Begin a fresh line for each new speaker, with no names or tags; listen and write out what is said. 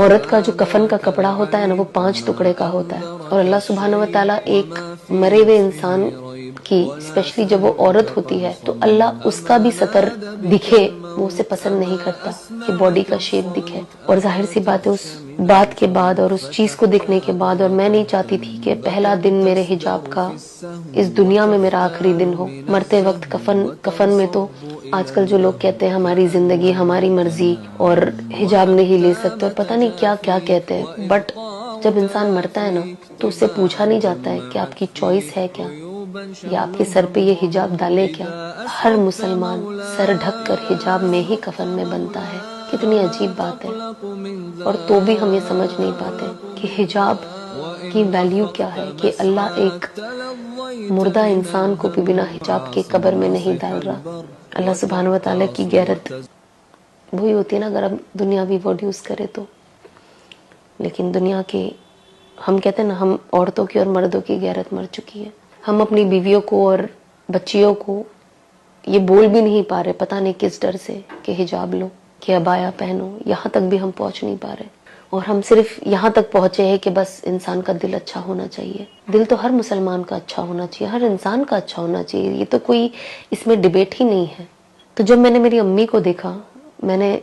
عورت کا جو کفن کا کپڑا ہوتا ہے نا وہ 5 ٹکڑے کا ہوتا ہے، اور اللہ سبحانہ و تعالیٰ ایک مرے ہوئے انسان کی اسپیشلی جب وہ عورت ہوتی ہے تو اللہ اس کا بھی سطر دکھے وہ اسے پسند نہیں کرتا کہ باڈی کا شیپ دکھے. اور ظاہر سی بات ہے اس بات کے بعد اور اس چیز کو دیکھنے کے بعد، اور میں نہیں چاہتی تھی کہ پہلا دن میرے حجاب کا اس دنیا میں میرا آخری دن ہو. مرتے وقت کفن میں تو آج کل جو لوگ کہتے ہیں ہماری زندگی ہماری مرضی اور حجاب نہیں لے سکتے اور پتہ نہیں کیا کیا کہتے ہیں، بٹ جب انسان مرتا ہے نا تو اس سے پوچھا نہیں جاتا ہے کہ آپ کی چوائس ہے کیا، یا آپ کے سر پہ یہ حجاب ڈالے کیا. ہر مسلمان سر ڈھک کر حجاب میں ہی کفن میں بنتا ہے. کتنی عجیب بات ہے، اور تو بھی ہم یہ سمجھ نہیں پاتے کہ حجاب کی ویلیو کیا ہے، کہ اللہ ایک مردہ انسان کو بھی بنا حجاب کے قبر میں نہیں ڈال رہا. اللہ سبحانہ و تعالیٰ کی غیرت وہی ہوتی ہے نا اگر ہم دنیاوی ورڈ یوز کرے تو. لیکن دنیا کے ہم کہتے ہیں نا ہم عورتوں کی اور مردوں کی غیرت مر چکی ہے. ہم اپنی بیویوں کو اور بچیوں کو یہ بول بھی نہیں پا رہے، پتہ نہیں کس ڈر سے، کہ حجاب لو، کہ عبایا پہنو. یہاں تک بھی ہم پہنچ نہیں پا رہے، اور ہم صرف یہاں تک پہنچے ہیں کہ بس انسان کا دل اچھا ہونا چاہیے. دل تو ہر مسلمان کا اچھا ہونا چاہیے، ہر انسان کا اچھا ہونا چاہیے، یہ تو کوئی اس میں ڈبیٹ ہی نہیں ہے. تو جب میں نے میری امی کو دیکھا، میں نے